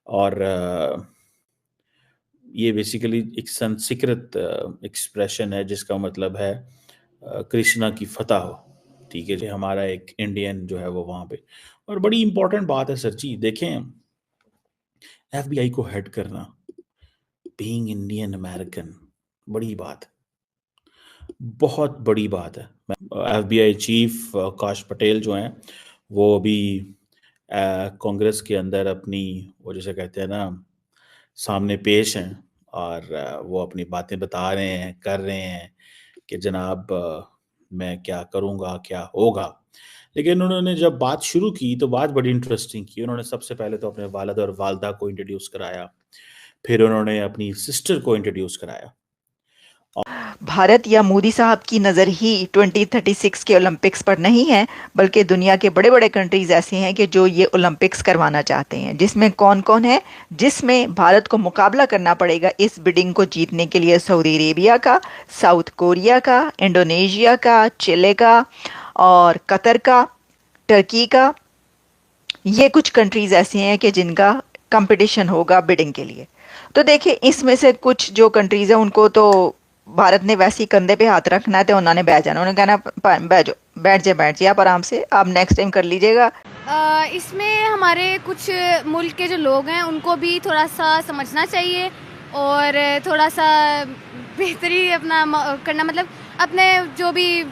और ये बेसिकली एक संस्कृत एक्सप्रेशन है जिसका मतलब है कृष्णा की फतह हो। ठीक है जी, हमारा एक इंडियन जो है वो वहाँ पे। और बड़ी इंपॉर्टेंट बात है सर जी, देखें एफबीआई को हेड करना, बीइंग इंडियन अमेरिकन, बड़ी बात है, बहुत बड़ी बात है। एफबीआई चीफ काश पटेल जो हैं वो अभी कांग्रेस के अंदर अपनी वो जैसे कहते हैं ना सामने पेश हैं और वो अपनी बातें बता रहे हैं, कर रहे हैं कि जनाब मैं क्या करूँगा, क्या होगा। लेकिन उन्होंने जब बात शुरू की तो बात बड़ी इंटरेस्टिंग की। उन्होंने सबसे पहले तो अपने वालिद और वालिदा को इंट्रोड्यूस कराया, फिर उन्होंने अपनी सिस्टर को इंट्रोड्यूस कराया। भारत या मोदी साहब की नज़र ही 2036 के ओलंपिक्स पर नहीं है, बल्कि दुनिया के बड़े-बड़े कंट्रीज़ ऐसे हैं कि जो ये ओलंपिक्स करवाना चाहते हैं। जिसमें कौन-कौन है? जिसमें भारत को मुकाबला करना पड़ेगा इस बिडिंग को जीतने के लिए सऊदी अरेबिया का, साउथ कोरिया का, इंडोनेशिया का, चिले का और कतर का, टर्की का। ये कुछ कंट्रीज़ ऐसी हैं कि जिनका कंपटीशन होगा बिडिंग के लिए। तो देखिए इसमें से कुछ जो कंट्रीज़ हैं उनको तो भारत ने वैसे ही कंधे पे हाथ रखना है, तो उन्होंने बैठ जाना, उन्होंने कहना बैठ जाइए आप आराम से, आप नेक्स्ट टाइम कर लीजिएगा। इसमें हमारे कुछ मुल्क के जो लोग हैं उनको भी थोड़ा सा समझना चाहिए और थोड़ा सा बेहतरी अपना करना, मतलब अपने जो भी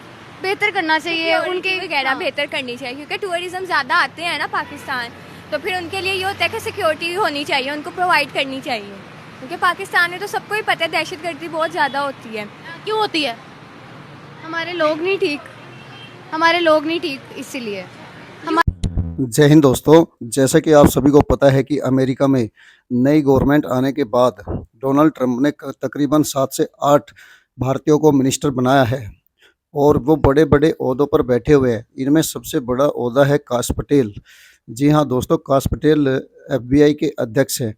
बेहतर करना चाहिए, उनके वगैरह बेहतर करनी चाहिए, क्योंकि टूरिज्म ज़्यादा आते हैं ना पाकिस्तान, तो फिर उनके लिए ये होता है कि सिक्योरिटी होनी चाहिए, उनको प्रोवाइड करनी चाहिए, क्योंकि पाकिस्तान में तो सबको ही पता है दहशतगर्दी बहुत ज़्यादा होती है। क्यों होती है? हमारे लोग नहीं ठीक, हमारे लोग नहीं ठीक, इसीलिए। जय हिंद दोस्तों, जैसा कि आप सभी को पता है कि अमेरिका में नई गवर्नमेंट आने के बाद डोनाल्ड ट्रंप ने तकरीबन 7 से 8 भारतीयों को मिनिस्टर बनाया है और वो बड़े बड़े ओहदों पर बैठे हुए हैं। इनमें सबसे बड़ा ओहदा है काश पटेल। जी हाँ दोस्तों, काश पटेल एफबीआई के अध्यक्ष हैं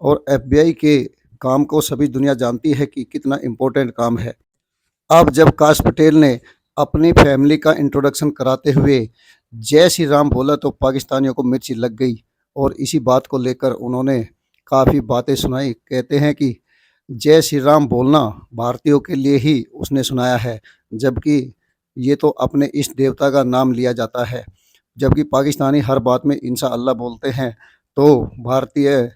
और एफबीआई के काम को सभी दुनिया जानती है कि कितना इम्पोर्टेंट काम है। अब जब काश पटेल ने अपनी फैमिली का इंट्रोडक्शन कराते हुए जय श्री राम बोला तो पाकिस्तानियों को मिर्ची लग गई और इसी बात को लेकर उन्होंने काफ़ी बातें सुनाई। कहते हैं कि जय श्री राम बोलना भारतीयों के लिए ही उसने सुनाया है, जबकि ये तो अपने इष्ट देवता का नाम लिया जाता है। जबकि पाकिस्तानी हर बात में इंशा अल्लाह बोलते हैं, तो भारतीय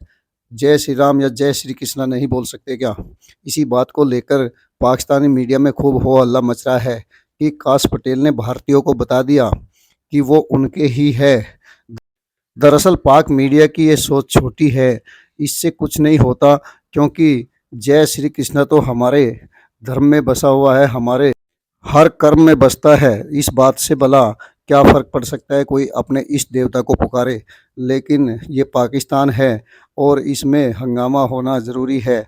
जय श्री राम या जय श्री कृष्णा नहीं बोल सकते क्या? इसी बात को लेकर पाकिस्तानी मीडिया में खूब हो हल्ला मच रहा है कि काश पटेल ने भारतीयों को बता दिया कि वो उनके ही है। दरअसल पाक मीडिया की ये सोच छोटी है, इससे कुछ नहीं होता, क्योंकि जय श्री कृष्णा तो हमारे धर्म में बसा हुआ है, हमारे हर कर्म में बसता है। इस बात से भला क्या फ़र्क पड़ सकता है कोई अपने इष्ट देवता को पुकारे। लेकिन ये पाकिस्तान है और इसमें हंगामा होना ज़रूरी है।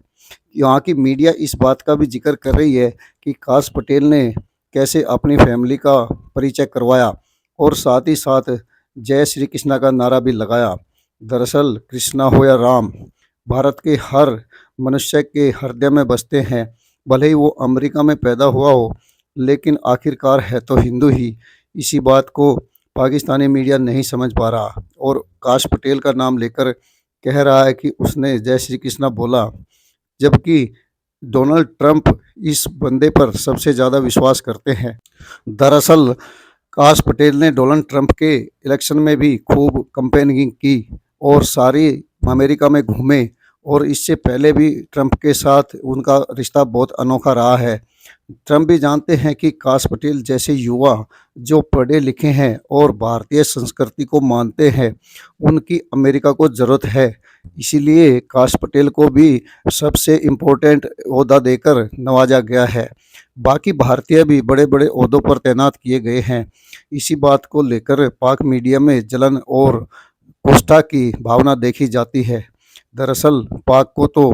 यहाँ की मीडिया इस बात का भी जिक्र कर रही है कि काश पटेल ने कैसे अपनी फैमिली का परिचय करवाया और साथ ही साथ जय श्री कृष्णा का नारा भी लगाया। दरअसल कृष्णा हो या राम, भारत के हर मनुष्य के हृदय में बसते हैं। भले ही वो अमेरिका में पैदा हुआ हो, लेकिन आखिरकार है तो हिंदू ही। इसी बात को पाकिस्तानी मीडिया नहीं समझ पा रहा और काश पटेल का नाम लेकर कह रहा है कि उसने जय श्री कृष्णा बोला, जबकि डोनाल्ड ट्रंप इस बंदे पर सबसे ज़्यादा विश्वास करते हैं। दरअसल काश पटेल ने डोनाल्ड ट्रंप के इलेक्शन में भी खूब कैंपेनिंग की और सारी अमेरिका में घूमे और इससे पहले भी ट्रंप के साथ उनका रिश्ता बहुत अनोखा रहा है। ट्रंप भी जानते हैं कि काश पटेल जैसे युवा जो पढ़े लिखे हैं और भारतीय संस्कृति को मानते हैं, उनकी अमेरिका को ज़रूरत है। इसीलिए काश पटेल को भी सबसे इम्पोर्टेंट ओहदा देकर नवाजा गया है। बाकी भारतीय भी बड़े बड़े ओहदों पर तैनात किए गए हैं। इसी बात को लेकर पाक मीडिया में जलन और कोष्ठा की भावना देखी जाती है। दरअसल पाक को तो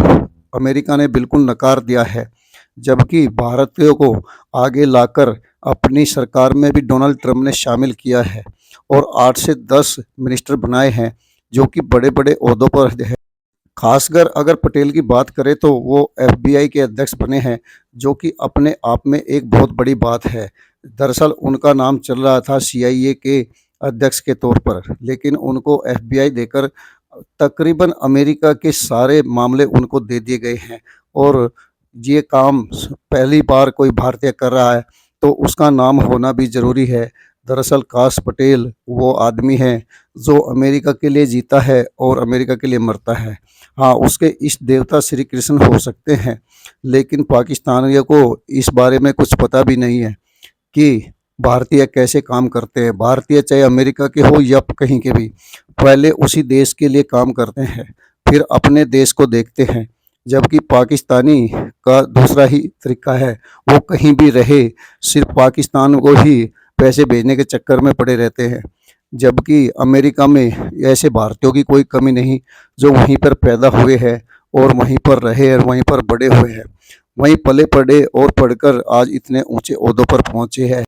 अमेरिका ने बिल्कुल नकार दिया है, जबकि भारतीयों को आगे लाकर अपनी सरकार में भी डोनाल्ड ट्रंप ने शामिल किया है और 8 से 10 मिनिस्टर बनाए हैं जो कि बड़े बड़े ओहदों पर है। खासकर अगर पटेल की बात करें तो वो एफबीआई के अध्यक्ष बने हैं, जो कि अपने आप में एक बहुत बड़ी बात है। दरअसल उनका नाम चल रहा था सीआईए के अध्यक्ष के तौर पर, लेकिन उनको एफबीआई देकर तकरीबन अमेरिका के सारे मामले उनको दे दिए गए हैं और ये काम पहली बार कोई भारतीय कर रहा है तो उसका नाम होना भी ज़रूरी है। दरअसल काश पटेल वो आदमी है जो अमेरिका के लिए जीता है और अमेरिका के लिए मरता है। हाँ, उसके इष्ट देवता श्री कृष्ण हो सकते हैं, लेकिन पाकिस्तानियों को इस बारे में कुछ पता भी नहीं है कि भारतीय कैसे काम करते हैं। भारतीय चाहे अमेरिका के हो या कहीं के भी, पहले उसी देश के लिए काम करते हैं, फिर अपने देश को देखते हैं। जबकि पाकिस्तानी का दूसरा ही तरीका है, वो कहीं भी रहे, सिर्फ पाकिस्तान को ही पैसे भेजने के चक्कर में पड़े रहते हैं। जबकि अमेरिका में ऐसे भारतीयों की कोई कमी नहीं, जो वहीं पर पैदा हुए हैं और वहीं पर रहे और वहीं पर बड़े हुए हैं, वहीं पले पड़े और पढ़कर आज इतने ऊंचे ओहदों पर पहुंचे हैं।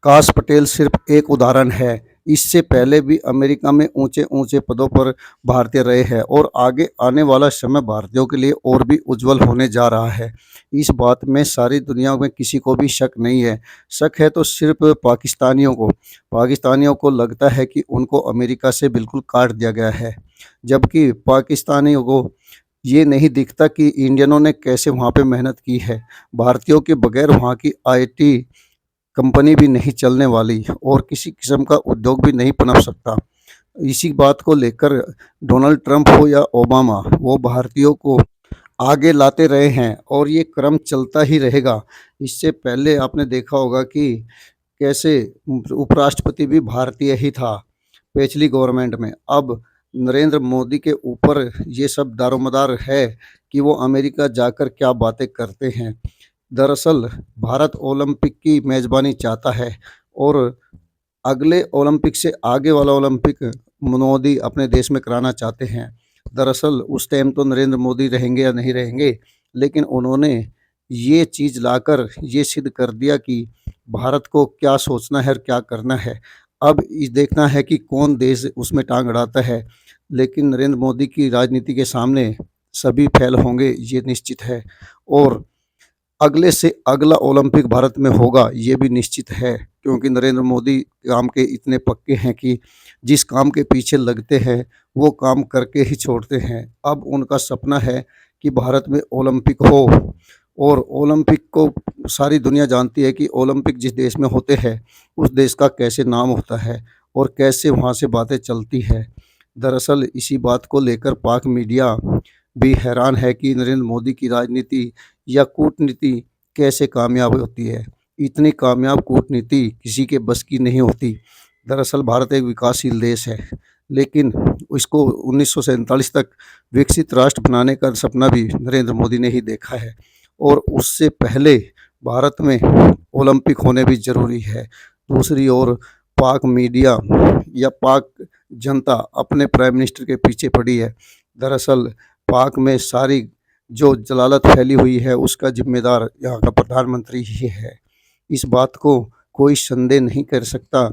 काश पटेल सिर्फ एक उदाहरण है, इससे पहले भी अमेरिका में ऊंचे ऊंचे पदों पर भारतीय रहे हैं और आगे आने वाला समय भारतीयों के लिए और भी उज्जवल होने जा रहा है। इस बात में सारी दुनिया में किसी को भी शक नहीं है। शक है तो सिर्फ पाकिस्तानियों को। पाकिस्तानियों को लगता है कि उनको अमेरिका से बिल्कुल काट दिया गया है, जबकि पाकिस्तानियों को ये नहीं दिखता कि इंडियनों ने कैसे वहाँ पे मेहनत की है। भारतीयों के बगैर वहाँ की आईटी कंपनी भी नहीं चलने वाली और किसी किस्म का उद्योग भी नहीं पनप सकता। इसी बात को लेकर डोनाल्ड ट्रंप हो या ओबामा, वो भारतीयों को आगे लाते रहे हैं और ये क्रम चलता ही रहेगा। इससे पहले आपने देखा होगा कि कैसे उपराष्ट्रपति भी भारतीय ही था पिछली गवर्नमेंट में। अब नरेंद्र मोदी के ऊपर ये सब दारोमदार है कि वो अमेरिका जाकर क्या बातें करते हैं। दरअसल भारत ओलंपिक की मेज़बानी चाहता है और अगले ओलंपिक से आगे वाला ओलंपिक मोदी अपने देश में कराना चाहते हैं। दरअसल उस टाइम तो नरेंद्र मोदी रहेंगे या नहीं रहेंगे, लेकिन उन्होंने ये चीज़ लाकर ये सिद्ध कर दिया कि भारत को क्या सोचना है और क्या करना है। अब ये देखना है कि कौन देश उसमें टांग अड़ाता है, लेकिन नरेंद्र मोदी की राजनीति के सामने सभी फेल होंगे, ये निश्चित है। और अगले से अगला ओलंपिक भारत में होगा, ये भी निश्चित है, क्योंकि नरेंद्र मोदी काम के इतने पक्के हैं कि जिस काम के पीछे लगते हैं वो काम करके ही छोड़ते हैं। अब उनका सपना है कि भारत में ओलंपिक हो और ओलंपिक को सारी दुनिया जानती है कि ओलंपिक जिस देश में होते हैं उस देश का कैसे नाम होता है और कैसे वहाँ से बातें चलती है। दरअसल इसी बात को लेकर पाक मीडिया भी हैरान है कि नरेंद्र मोदी की राजनीति या कूटनीति कैसे कामयाब होती है। इतनी कामयाब कूटनीति किसी के बस की नहीं होती। दरअसल भारत एक विकासशील देश है, लेकिन इसको 1947 तक विकसित राष्ट्र बनाने का सपना भी नरेंद्र मोदी ने ही देखा है और उससे पहले भारत में ओलंपिक होने भी ज़रूरी है। दूसरी ओर पाक मीडिया या पाक जनता अपने प्राइम मिनिस्टर के पीछे पड़ी है। दरअसल पाक में सारी जो जलालत फैली हुई है उसका जिम्मेदार यहाँ का प्रधानमंत्री ही है। इस बात को कोई संदेह नहीं कर सकता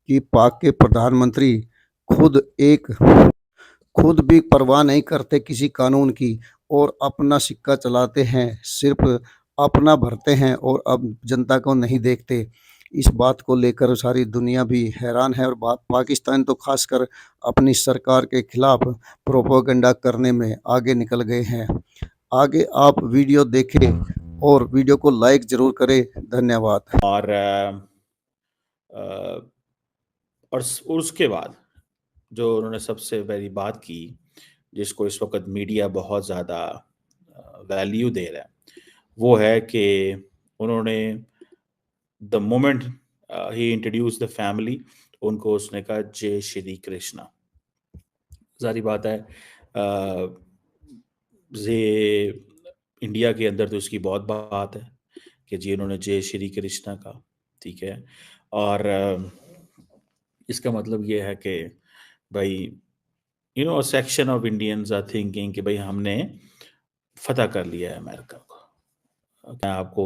कि पाक के प्रधानमंत्री खुद एक खुद भी परवाह नहीं करते किसी कानून की और अपना सिक्का चलाते हैं, सिर्फ अपना भरते हैं और अब जनता को नहीं देखते। इस बात को लेकर सारी दुनिया भी हैरान है और पाकिस्तान तो खासकर अपनी सरकार के खिलाफ प्रोपेगेंडा करने में आगे निकल गए हैं। आगे आप वीडियो देखें और वीडियो को लाइक ज़रूर करें। धन्यवाद। और उसके बाद जो उन्होंने सबसे पहली बात की, जिसको इस वक्त मीडिया बहुत ज़्यादा वैल्यू दे रहा है, वो है कि उन्होंने the moment he introduce the family, उनको उसने कहा जय श्री कृष्णा। सारी बात है, ये इंडिया के अंदर तो इसकी बहुत बात है कि जी उन्होंने जय श्री कृष्णा कहा, ठीक है। और इसका मतलब ये है कि भाई section of Indians are thinking कि भाई हमने फतह कर लिया है अमेरिका को। मैं आपको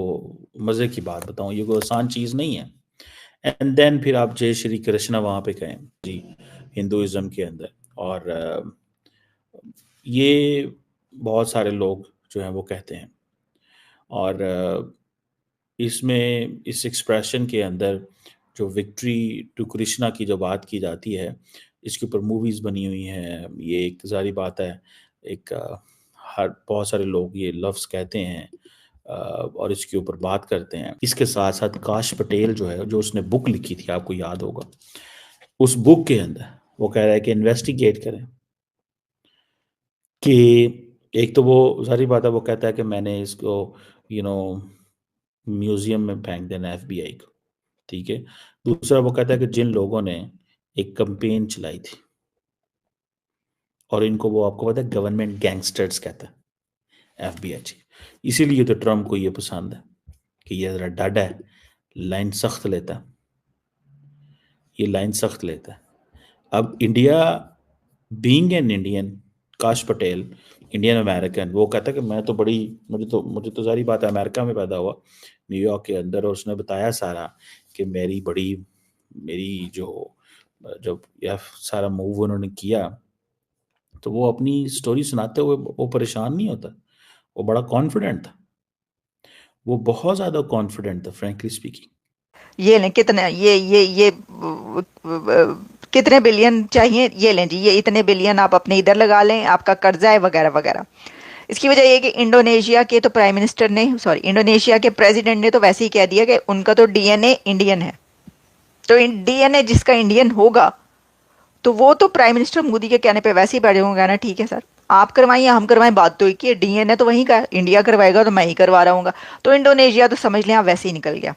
मज़े की बात बताऊं, ये कोई आसान चीज़ नहीं है। एंड देन फिर आप जय श्री कृष्णा वहाँ पे कहें जी हिंदुइज्म के अंदर। और ये बहुत सारे लोग जो हैं वो कहते हैं। और इसमें इस एक्सप्रेशन के अंदर जो विक्ट्री टू कृष्णा की जो बात की जाती है, इसके ऊपर मूवीज़ बनी हुई हैं। ये एक ज़ाहिर बात है, एक हर बहुत सारे लोग ये लफ्ज़ कहते हैं और इसके ऊपर बात करते हैं। इसके साथ-साथ काश पटेल जो है, जो उसने बुक लिखी थी, आपको याद होगा, उस बुक के अंदर वो कह रहा है कि इन्वेस्टिगेट करें कि एक तो वो ज़ाहिर बात है, वो कहता है कि मैंने इसको यू नो म्यूज़ियम में फेंक देना एफबीआई को, ठीक है। दूसरा वो कहता है कि जिन लोगों ने एक कैंपेन चलाई थी और इनको वो आपको पता है गवर्नमेंट गैंगस्टर्स कहता है एफबीआई जी। इसीलिए तो ट्रम्प को ये पसंद है कि ये ज़रा डड है, लाइन सख्त लेता है, ये लाइन सख्त लेता है। अब इंडिया बीइंग एन इंडियन, काश पटेल इंडियन अमेरिकन, वो कहता है कि मैं तो बड़ी मुझे तो सारी बात है, अमेरिका में पैदा हुआ, न्यूयॉर्क के अंदर, और उसने बताया सारा कि मेरी जो जब यह सारा मूव उन्होंने किया, तो वो अपनी स्टोरी सुनाते हुए वो परेशान नहीं होता, वो बड़ा कॉन्फिडेंट था, वो बहुत ज़्यादा कॉन्फिडेंट था फ्रैंकली स्पीकिंग। ये लें कितने कितने बिलियन चाहिए, ये लें जी, ये इतने बिलियन आप अपने इधर लगा लें, आपका कर्जा है वगैरह वगैरह। इसकी वजह ये कि इंडोनेशिया के तो प्राइम मिनिस्टर ने, सॉरी, इंडोनेशिया के प्रेसिडेंट ने तो वैसे ही कह दिया कि उनका तो डीएनए इंडियन है। तो डीएनए जिसका इंडियन होगा तो वो तो प्राइम मिनिस्टर मोदी के कहने पे वैसे ही बैठे होंगे ना, ठीक है सर आप करवाएं या हम करवाएं, बात तो एक ही है, डीएनए तो वहीं का है, इंडिया करवाएगा तो मैं ही करवा रहा हूँ। तो इंडोनेशिया तो समझ लें आप वैसे ही निकल गया।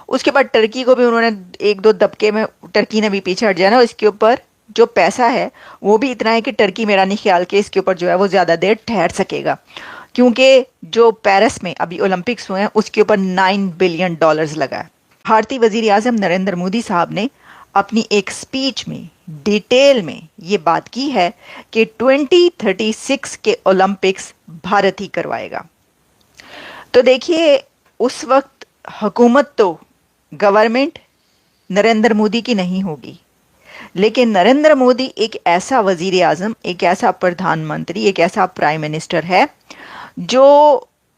उसके बाद टर्की को भी उन्होंने एक दो दबके में, टर्की ने भी पीछे हट जाना। इसके ऊपर जो पैसा है वो भी इतना है कि टर्की मेरा नहीं ख्याल कि इसके ऊपर जो है वो ज़्यादा देर ठहर सकेगा, क्योंकि जो पेरिस में अभी ओलंपिक्स हुए हैं उसके ऊपर $9 बिलियन लगा है। भारतीय वजीर आजम नरेंद्र मोदी साहब ने अपनी एक स्पीच में डिटेल में ये बात की है कि 2036 के ओलंपिक्स भारत ही करवाएगा। तो देखिए, उस वक्त हुकूमत तो गवर्नमेंट नरेंद्र मोदी की नहीं होगी, लेकिन नरेंद्र मोदी एक ऐसा वजीर आजम, एक ऐसा प्रधानमंत्री, एक ऐसा प्राइम मिनिस्टर है जो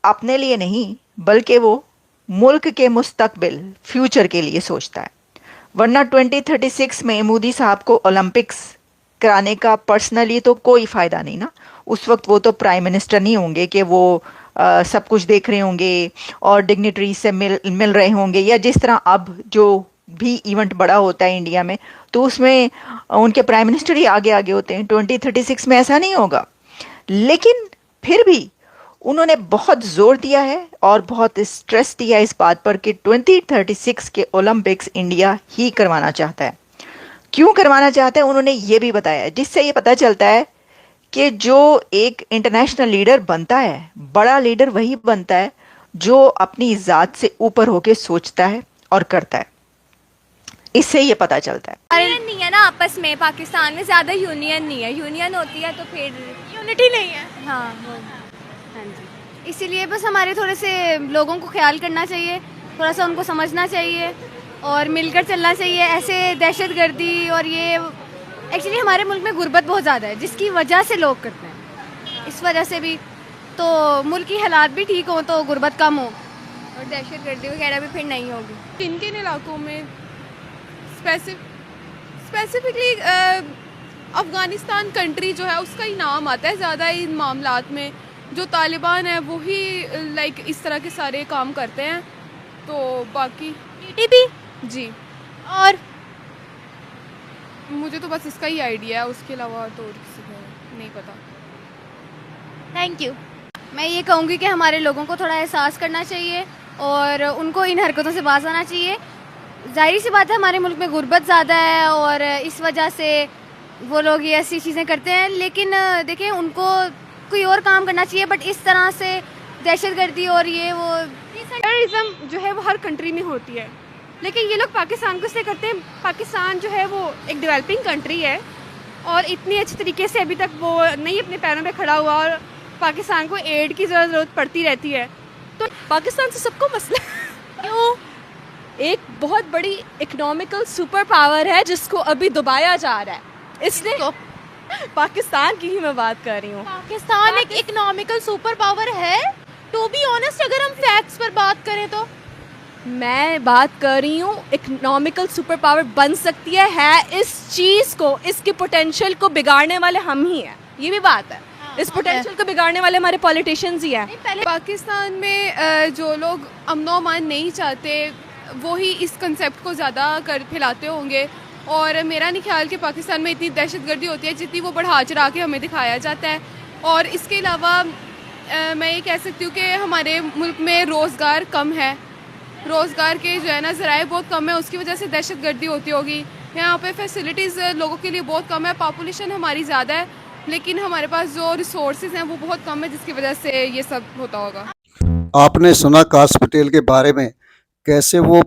अपने लिए नहीं बल्कि वो मुल्क के मुस्तकबिल, फ्यूचर के लिए सोचता है। वरना 2036 में मोदी साहब को ओलंपिक्स कराने का पर्सनली तो कोई फ़ायदा नहीं ना। उस वक्त वो तो प्राइम मिनिस्टर नहीं होंगे कि वो सब कुछ देख रहे होंगे और डिग्निटरी से मिल रहे होंगे, या जिस तरह अब जो भी इवेंट बड़ा होता है इंडिया में तो उसमें उनके प्राइम मिनिस्टर ही आगे आगे होते हैं। 2036 में ऐसा नहीं होगा, लेकिन फिर भी उन्होंने बहुत जोर दिया है और बहुत स्ट्रेस दिया इस बात पर कि 2036 के ओलंपिक्स इंडिया ही करवाना चाहता है। क्यों करवाना चाहता है उन्होंने ये भी बताया है, जिससे ये पता चलता है कि जो एक इंटरनेशनल लीडर बनता है, बड़ा लीडर वही बनता है जो अपनी ज़ात से ऊपर होकर सोचता है और करता है। इससे ये पता चलता है। यूनियन नहीं है ना आपस में, पाकिस्तान में ज़्यादा यूनियन नहीं है। यूनियन होती है तो फिर यूनिटी नहीं है। हाँ हाँ जी, इसीलिए बस हमारे थोड़े से लोगों को ख्याल करना चाहिए, थोड़ा सा उनको समझना चाहिए और मिलकर चलना चाहिए। ऐसे दहशतगर्दी और ये एक्चुअली हमारे मुल्क में गुर्बत बहुत ज़्यादा है जिसकी वजह से लोग करते हैं। इस वजह से भी तो मुल्क की हालात भी ठीक हो तो गुर्बत कम हो और दहशतगर्दी वगैरह भी फिर नहीं होगी। किन किन इलाकों में स्पेसिफिकली अफ़गानिस्तान कंट्री जो है उसका ही नाम आता है ज़्यादा इन मामलात में। जो तालिबान है वो ही लाइक इस तरह के सारे काम करते हैं। तो बाकी टीटीपी जी, और मुझे तो बस इसका ही आइडिया है, उसके अलावा तो और किसी को नहीं पता। Thank you. मैं ये कहूँगी कि हमारे लोगों को थोड़ा एहसास करना चाहिए और उनको इन हरकतों से बाज आना चाहिए। जाहिर सी बात है हमारे मुल्क में गुर्बत ज़्यादा है और इस वजह से वो लोग ये ऐसी चीज़ें करते हैं, लेकिन देखें उनको कोई और काम करना चाहिए। बट इस तरह से दहशतगर्दी और ये वो टेररिज्म जो है वो हर कंट्री में होती है, लेकिन ये लोग पाकिस्तान को इसलिए करते हैं। पाकिस्तान जो है वो एक डेवलपिंग कंट्री है और इतनी अच्छी तरीके से अभी तक वो नहीं अपने पैरों पे खड़ा हुआ और पाकिस्तान को एड की ज़रूरत पड़ती रहती है। तो पाकिस्तान से सबको मसला क्यों? एक बहुत बड़ी इकोनॉमिकल सुपर पावर है जिसको अभी दबाया जा रहा है, इसलिए पाकिस्तान की ही मैं बात कर रही हूँ। पाकिस्तान एक इकोनॉमिकल सुपर पावर है। टू बी ऑनेस्ट, अगर हम फैक्ट्स पर बात करें तो मैं बात कर रही हूँ इकोनॉमिकल सुपर पावर बन सकती है इस चीज़ को, इसके पोटेंशियल को बिगाड़ने वाले हम ही हैं, ये भी बात है। इस पोटेंशियल को बिगाड़ने वाले हमारे पॉलिटिशियंस ही हैं। पहले पाकिस्तान में जो लोग अमन व अमान नहीं चाहते वो ही इस कंसेप्ट को ज़्यादा फैलाते होंगे, और मेरा नहीं ख्याल कि पाकिस्तान में इतनी दहशतगर्दी होती है जितनी वो बढ़ा चढ़ा के हमें दिखाया जाता है। और इसके अलावा मैं ये कह सकती हूँ कि हमारे मुल्क में रोज़गार कम है, रोज़गार के जो है ना ज़राए बहुत कम है, उसकी वजह से दहशतगर्दी होती होगी। यहाँ पे फैसिलिटीज़ लोगों के लिए बहुत कम है, पॉपुलेशन हमारी ज़्यादा है लेकिन हमारे पास जो रिसोर्सेज हैं वो बहुत कम है, जिसकी वजह से ये सब होता होगा। आपने सुना काश पटेल के बारे में, कैसे वो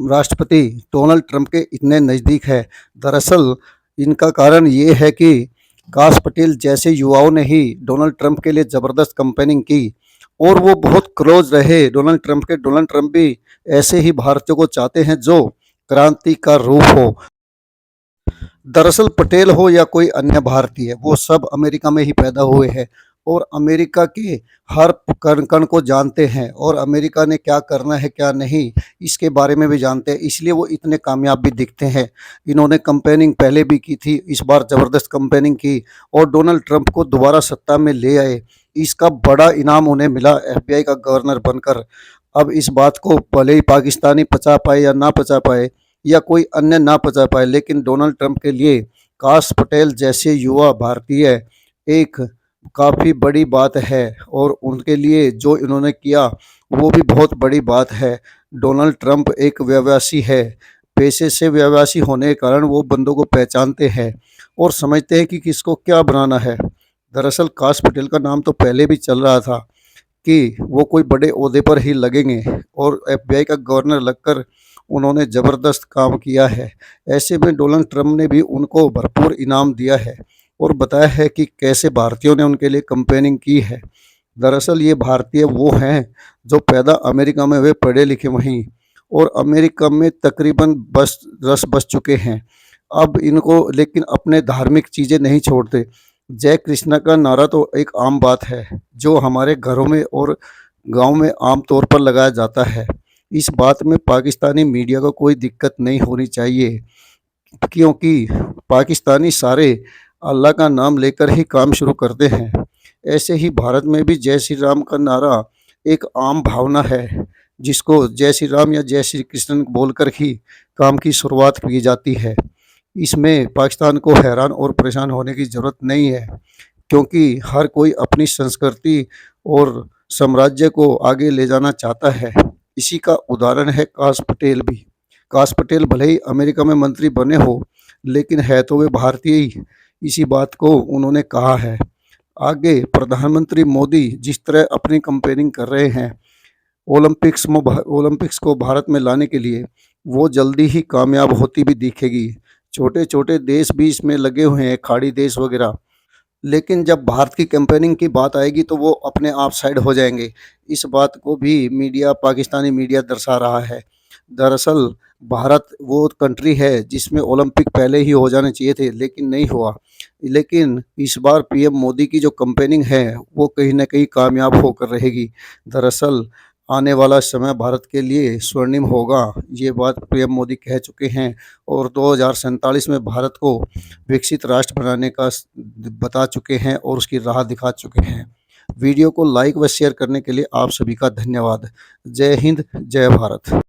राष्ट्रपति डोनाल्ड ट्रंप के इतने नज़दीक है। दरअसल इनका कारण ये है कि काश पटेल जैसे युवाओं ने ही डोनाल्ड ट्रंप के लिए ज़बरदस्त कैंपेनिंग की और वो बहुत क्लोज रहे डोनाल्ड ट्रंप के। डोनाल्ड ट्रंप भी ऐसे ही भारतीयों को चाहते हैं जो क्रांति का रूप हो। दरअसल पटेल हो या कोई अन्य भारतीय, वो सब अमेरिका में ही पैदा हुए हैं और अमेरिका के हर कण कण को जानते हैं और अमेरिका ने क्या करना है क्या नहीं इसके बारे में भी जानते हैं, इसलिए वो इतने कामयाब भी दिखते हैं। इन्होंने कैंपेनिंग पहले भी की थी, इस बार ज़बरदस्त कैंपेनिंग की और डोनाल्ड ट्रंप को दोबारा सत्ता में ले आए। इसका बड़ा इनाम उन्हें मिला FBI का गवर्नर बनकर। अब इस बात को भले ही पाकिस्तानी पचा पाए या ना पचा पाए या कोई अन्य ना पचा पाए, लेकिन डोनाल्ड ट्रंप के लिए काश पटेल जैसे युवा भारतीय एक काफ़ी बड़ी बात है और उनके लिए जो इन्होंने किया वो भी बहुत बड़ी बात है। डोनाल्ड ट्रंप एक व्यवसायी है, पेशे से व्यवसायी होने के कारण वो बंदों को पहचानते हैं और समझते हैं कि किसको क्या बनाना है। दरअसल काश पटेल का नाम तो पहले भी चल रहा था कि वो कोई बड़े ओहदे पर ही लगेंगे और FBI का गवर्नर लगकर उन्होंने ज़बरदस्त काम किया है। ऐसे में डोनाल्ड ट्रंप ने भी उनको भरपूर इनाम दिया है और बताया है कि कैसे भारतीयों ने उनके लिए कैंपेनिंग की है। दरअसल ये भारतीय वो हैं जो पैदा अमेरिका में हुए, पढ़े लिखे वहीं, और अमेरिका में तकरीबन रस बस चुके हैं। अब इनको लेकिन अपने धार्मिक चीज़ें नहीं छोड़ते। जय कृष्णा का नारा तो एक आम बात है जो हमारे घरों में और गांव में आम तौर पर लगाया जाता है। इस बात में पाकिस्तानी मीडिया को कोई दिक्कत नहीं होनी चाहिए क्योंकि पाकिस्तानी सारे अल्लाह का नाम लेकर ही काम शुरू करते हैं। ऐसे ही भारत में भी जय श्री राम का नारा एक आम भावना है जिसको जय श्री राम या जय श्री कृष्ण बोलकर ही काम की शुरुआत की जाती है। इसमें पाकिस्तान को हैरान और परेशान होने की ज़रूरत नहीं है क्योंकि हर कोई अपनी संस्कृति और साम्राज्य को आगे ले जाना चाहता है। इसी का उदाहरण है काश पटेल भी। काश पटेल भले ही अमेरिका में मंत्री बने हो लेकिन है तो वे भारतीय ही, इसी बात को उन्होंने कहा है। आगे प्रधानमंत्री मोदी जिस तरह अपनी कैंपेनिंग कर रहे हैं ओलंपिक्स को भारत में लाने के लिए, वो जल्दी ही कामयाब होती भी दिखेगी। छोटे छोटे देश भी इसमें लगे हुए हैं, खाड़ी देश वगैरह, लेकिन जब भारत की कैंपेनिंग की बात आएगी तो वो अपने आप साइड हो जाएंगे। इस बात को भी मीडिया, पाकिस्तानी मीडिया दर्शा रहा है। दरअसल भारत वो कंट्री है जिसमें ओलंपिक पहले ही हो जाने चाहिए थे लेकिन नहीं हुआ। लेकिन इस बार PM मोदी की जो कैंपेनिंग है वो कहीं ना कहीं कामयाब होकर रहेगी। दरअसल आने वाला समय भारत के लिए स्वर्णिम होगा, ये बात PM मोदी कह चुके हैं और 2047 में भारत को विकसित राष्ट्र बनाने का बता चुके हैं और उसकी राह दिखा चुके हैं। वीडियो को लाइक व शेयर करने के लिए आप सभी का धन्यवाद। जय हिंद, जय भारत।